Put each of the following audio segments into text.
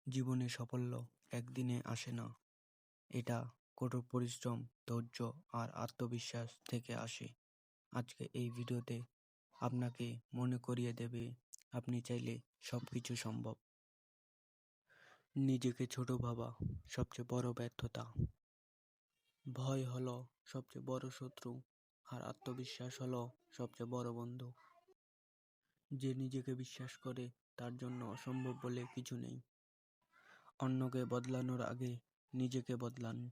জীবনে সাফল্য একদিনে আসে না। এটা কঠোর পরিশ্রম, ধৈর্য আর আত্মবিশ্বাস থেকে আসে। আজকে এই ভিডিওতে আপনাকে মনে করিয়ে দেবে আপনি চাইলে সবকিছু সম্ভব। নিজেকে ছোট ভাবা সবচেয়ে বড় ব্যর্থতা। ভয় হলো সবচেয়ে বড় শত্রু আর আত্মবিশ্বাস হলো সবচেয়ে বড় বন্ধু। যে নিজেকে বিশ্বাস করে তার জন্য অসম্ভব বলে কিছু নেই। অন্যকে বদলানোর আগে নিজেকে বদলান।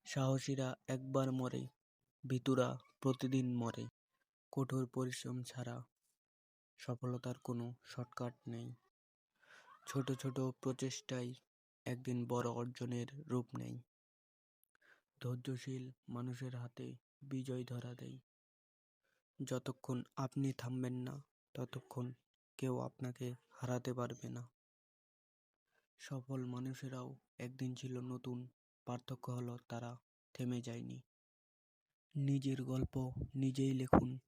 সাহসীরা একবার মরে, ভীতুরা প্রতিদিন মরে। কঠোর পরিশ্রম ছাড়া সফলতার কোনো শর্টকাট নেই। ছোট ছোট প্রচেষ্টাই একদিন বড় অর্জনের রূপ নেয়। ধৈর্যশীল মানুষের হাতে বিজয় ধরা দেয়। যতক্ষণ আপনি থামবেন না, ততক্ষণ কেউ আপনাকে হারাতে পারবে না। সফল মানুষেরাও একদিন ছিল নতুন, পার্থক্য হলো তারা থেমে যায়নি। নিজের গল্প নিজেই লিখুন,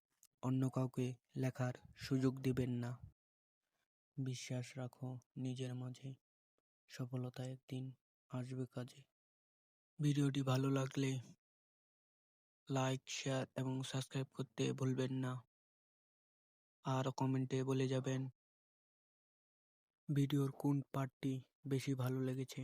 অন্য কাউকে লেখার সুযোগ দিবেন না। বিশ্বাস রাখো নিজের মাঝে, সফলতা একদিন আসবে কাজে। ভিডিওটি ভালো লাগলে লাইক, শেয়ার এবং সাবস্ক্রাইব করতে ভুলবেন না। আর কমেন্টে বলে যাবেন ভিডিওর কোন পার্টটি বেশি ভালো লেগেছে।